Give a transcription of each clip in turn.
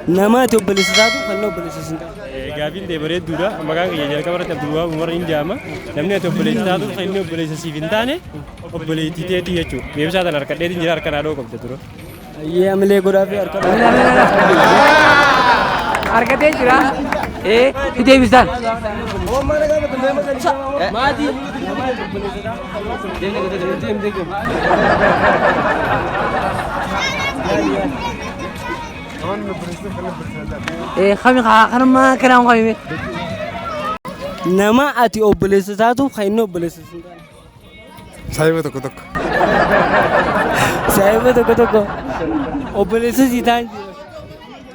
نمات وبلساتو خلنا وبلساتو قابل ده بريد دودا مكان يجي لك مرة تبدوا عمر إنجاما نمني وبلساتو خلنا وبلساتي فينتانه وبلساتي تيجي يشوف بيمشي هذا الأركان ده تيجي الأركان هذا وكم تدرو ये हमले गुरा भी अरका أركان تيجي إيه كده بيستان ما دي إيه خمي خا ما كلام خمي نما أتي وبلساتو خلنا وبلساتو سايبه تكو تكو سايبه تكو تكو وبلساتي تان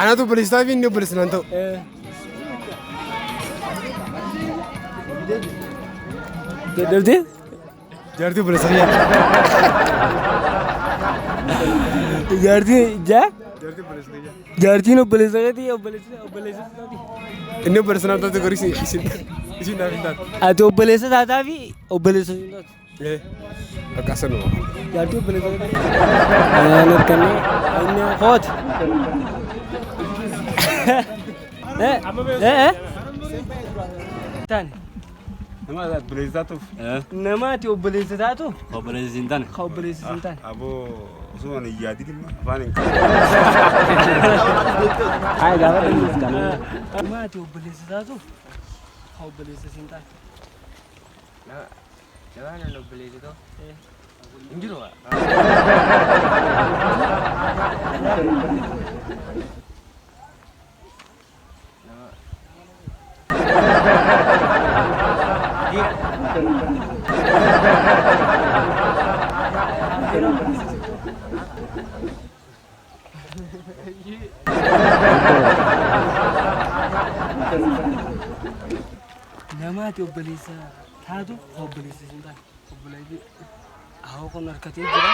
أنا تو بلستا في إني بلسنا أنتو كده جارتي بلسانية جارتي جا جارتي بلسانية جارتي نو بلساتي وبلساتي إني بلسنا أنتو تقولي إيش نافين أتي وبلساتو في وبلساتي إيه أكاسنو جارتي وبلساتي أنا نركني أنا خود إيه تاني نما ذات بلساتو نماتي وبلساتو وبلساتين خبريسنتان أبو سوون يجادي كم فانين هاي قالوا بالنسبة نماتي وبلساتو خبريسنتان لا أنا لو بليزتو انجلوا نماتي وبليسا هادو خبريسنتان خبريسي أهو كنا ركتين جرا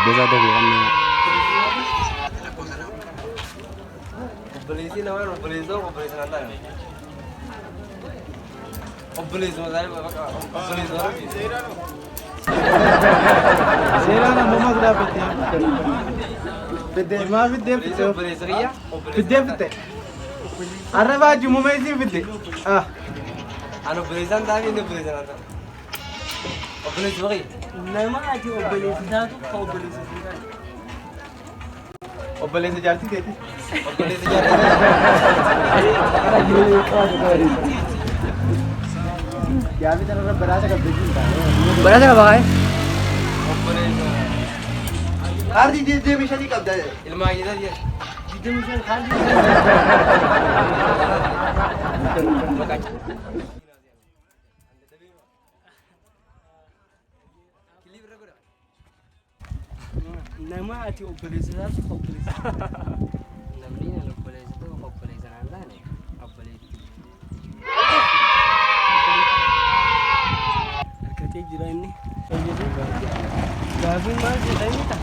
بس هذا بيغني بليزي نوار بليزو بليز ناندا بليز ما زال بليز سيرانا محمد رابطي بدي ما بدي بليز ريا بدي أربعة جمعة بدي أنا بليزان تاني إنه بليزان تاني بليز بغي نماتي وبليساتو خبريسنتان بليز جالتي تيتي بليز جاتي يا بي ترى براسة كبدي berasa nggak pakai هذه دي مش هذيك كبدي ilmu aja dia نماتي وبليساتو خبريسنتان namanya lo boleh itu kok boleh sana nih boleh ركتين جرا إني قابل ما جاي تا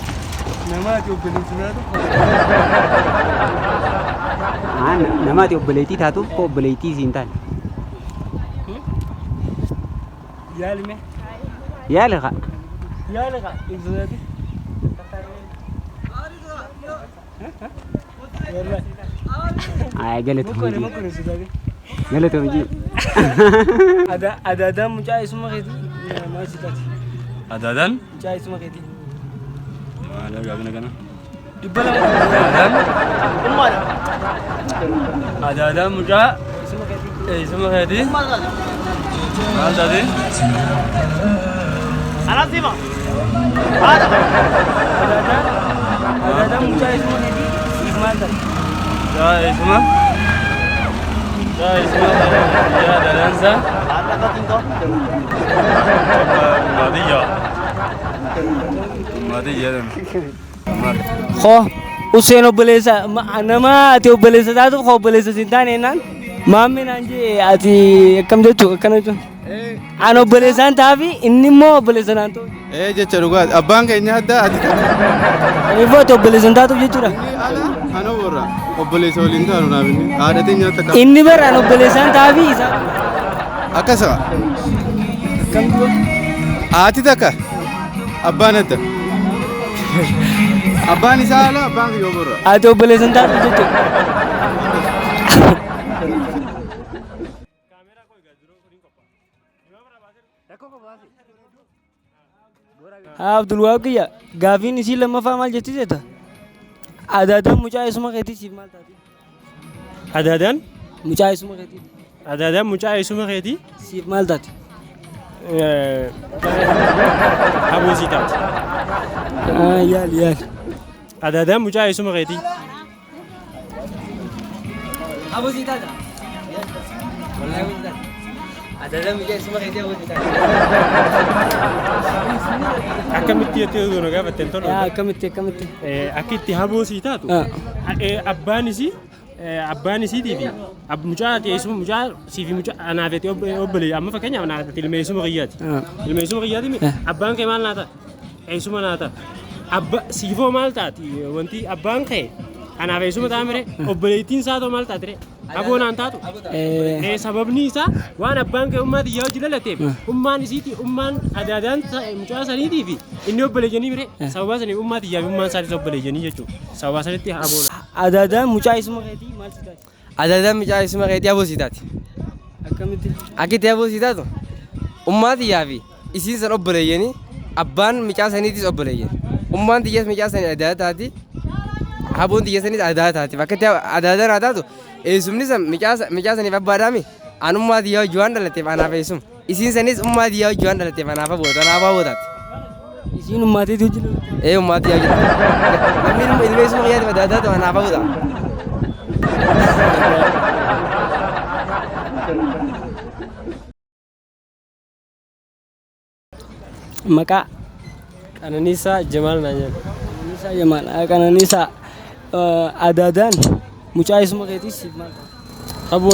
نماتي وبليساتو Nama tiap beleti satu, kok beleti sintan? يا لمي Ya lah kak. يا لغا إنزلتي والله Galet مكوني tuh. مكوني سوداني Galet tuh. ada دم جاي اسمه كذي ما سيتاتي أدادان جاي اسمه كذي ما لا قابلنا كنا دبلا أدادان أمارا أدادان مجا اسمه كذي إيه اسمه هذي ما تدري أنا سيما هذا دم جاي اسمه كذي إسماعيل يا اسمه يا اسمه يا أدادان أنا كاتينكو مادية مادية خو Usain obbolesa nama ati obbolesa taatu kho obbolesa sintaan eenaan maammi naan jee ati akkam jechuu akkana jechuun an obbolesaan taafi inni immoo obbolesa naan ta'u jecha dhugaati abbaan keenya addaa ati ifoo ati obboleessan taatuuf jechuudha ana warra obboleessa waliin taanu naaf inni haadhatee nyaata qaba inni bara an obboleesaan taafi isaa akkasa akkam dura haati takka abbaan adda abbaan isaa ala abbaan kiyyoo warra ati obboleessan taatuuf jechuudha Abdul Waaqiya gaafiin isii lammaffaa maal jetti jeeta? Adaadaan mucaa eessuma keetii siif maal taati? Adaadaan Mucaa eessuma keetii adaadaan mucaa eessuma keetii siif maal taati? haboosii taati. Yaali yaali. Adaadaan mucaa eessuma keetii. Abusii taata? Wallahi abusii taata. Adaadaan mucaa eessuma keetii abusii taata. Akkamitti jettee osoo na gaafatteen toluu? Akkamitti. Akka itti haboosii taatu abbaan isiitii fi mucaa teessuma mucaa siifi mucaa anaafetti obbolee amma fakkeenyaaf anaafetti ilmeessuma qiyyaati. Ilmeessuma qiyyaati abbaan kee maal naata? Eessuma naata. Siifoo maal taati wanti abbaan kee anaaf eessuma taa'amire obboleettiin isaatoo maal taatire? Aboo naan taatu. Sababni isaa waan abbaan kee ummaa xiyyaa hojii lalateef ummaan isiiti ummaan adaadaan mucaa saniitii fi inni obboleeyyanii bire sababa saniif ummaa xiyyaa fi ummaan isaaniis obboleeyyanii jechuudha. Sababa sanitti aboodha. Adaadaan mucaa eessuma keetii maal si taati? Adaadaan mucaa eessuma keetii aboosii taati. Akkamitti? Akka itti aboosii taatu ummaa xiyyaa fi isiin san obboleeyyanii abbaan mucaa saniitis obboleeyyan. Ummaan xiyyaas mucaa sanii adaa taati. Haboon xiyya saniis adaa taati. Bakka itti adaadaan haa taatu eessumni san mucaa saniif abbaadhaami anummaa xiyyaa hojii waan dhalateef anaaf eessuma. Isiin sanis ummaa xiyyaa hojii waan dhalateef anaaf aboota anaaf abootaati. Isiin ummaateeti hojii dhalate? Ummaa xiyyaa hojii dhalate. Namni ilmeessuma qiyyaatiif adaa taatu anaaf aboota. Maqaa Qananiisaa Jamaal naan jedhu. Qananiisaa Jamaal. Qananiisaa adaadaan mucaa eessuma keetii siif maal taati? Aboo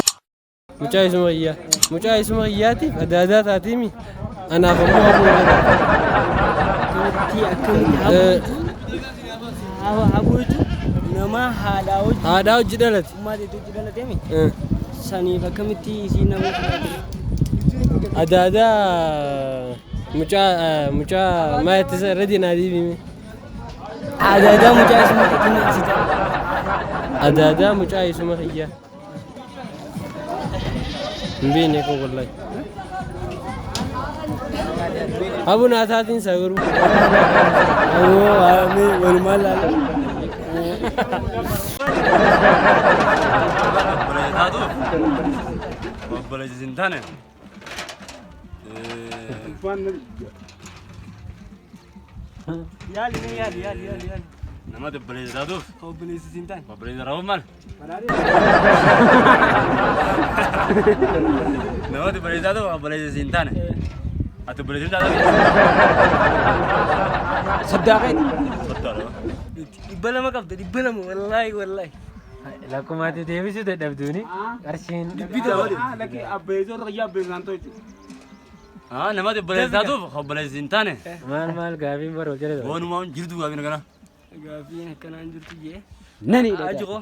mucaa eessuma qiyyaa. Mucaa eessuma qiyyaatiif adaadaa taatiimi anaaf ammoo aboodha. Akkamitti haboo jechuun nama haadhaa hojii. Haadhaa hojii dhalate. Ummaa teetii hojii dhalateemi? Saniif akkamitti isiin namoota dhalate? Adaadaa mucaa maa ittisa irra diinaadii bimi. Adaadaa mucaa eessuma keetii maal si taati? Adaadaa mucaa eessuma qiyyaa. Hin beekne koo wallahi. Aboo naa taatiin isaa garuu. Walumaa laala. Obboleessi hin taane. Yaali. Nama obboleessi taatuuf Obboleessi hin taane. obboleessi raawwan maal? Nama obboleessi taatuuf obboleessi hin taane. Ati obboleessi hin taatuuf. Saddaaqeeti. Sottaadha. Dhibba lama qabda dhibba lama wallaahi. Lakkumaatti deebisuu dadhabduuni qarshiin. Nama obboleessi taatuuf obboleessi hin taane. Maal gaafiin baroo jala ture. Walumaa jirtu gaafiin kana. Gaafiin akkanaan jirtu jee. Nani Ajiko.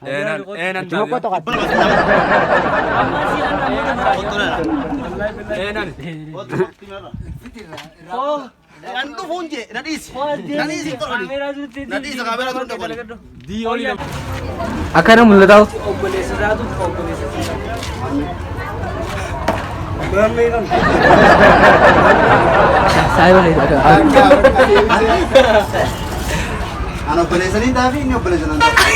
Eenan Joko tokat. eenan. Nanti funje, nanti isi. Dii olii nama. Akkana mul'ataa'u. Obboleessa taatuuf obboleessa hin taane. Saayiba keessa. Ano obboleessa ni tafi, ni obboleessa nan tafi.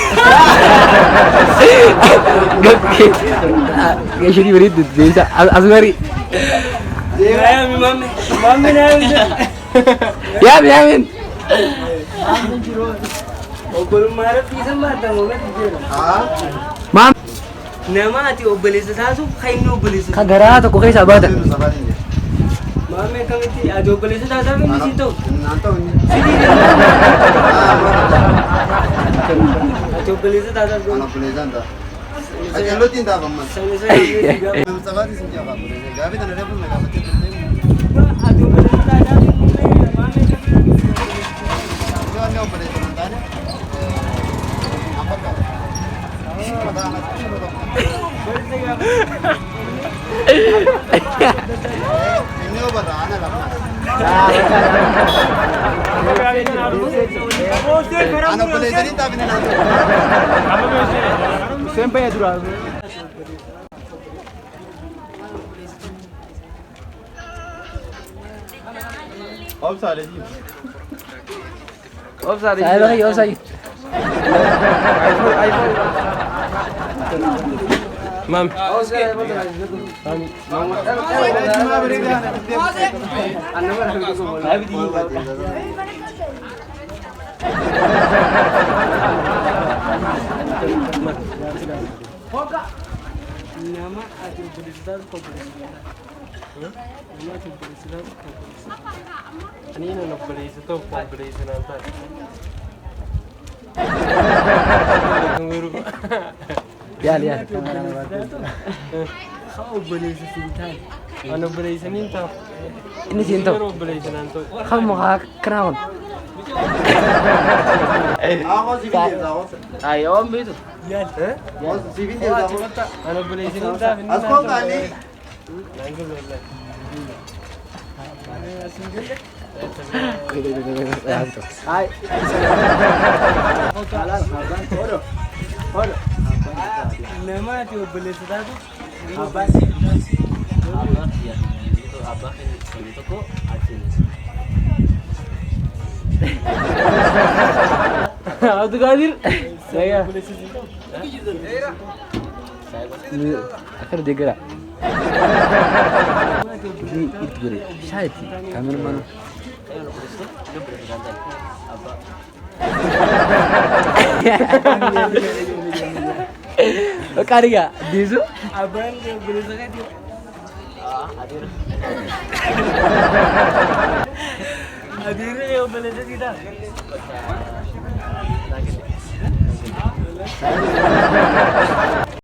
Geeshanii bareeddu beeysa asgari. Yaami mamme naami. Yaamin. Obbolummaa rabbiisan maaddaa moomatti jira. Maam. Nama ati obboleessa taatuuf kan inni obboleessa. Ka garaa tokko keessa baatan. Maame akkamitti ati obboleessa taataaf inni siin ta'u? Nanti oni. Ati obboleessa taataaf Ano obboleessa nta. Aja lo tinta bamma. Nam sabati sinja ka obboleessa. Gabi tan ada pun mereka macam tu. ati obboleessa taataaf maame Yo ane obboleessa nan tane. Apa kau? Ada anak kecil tu. Ini obat anak lah. Ano obboleessa ni tafi ni nanti. Sen bayya dura. Obsale ji. Obsali. Saya lagi, oh saya. iPhone. Mam. Nama ati publicitar ko publicitar. Nama ati publicitar ko publicitar. Ani na nagbalisa to, nagbalisa na ito. Lihat. Kau balisa sintan. Ano balisa ninta? Ini sinto. Pero balisa na ito. Kau mau kenapa? Ako si Vindes ako. Ay, om itu. Ako si Vindes ako. Ano balisa ninta? Asko kani. Ay. Nama ati balisa tatu. Abah. Ya, itu abah itu kok acil. Abdul Qadir. Saya. Akhir dia gerak. Ini itu gerak. Syahid. Kameraman. Kariga, disu? Abang yang beli sangat dia. Hadir. Hadir yang beli tidak.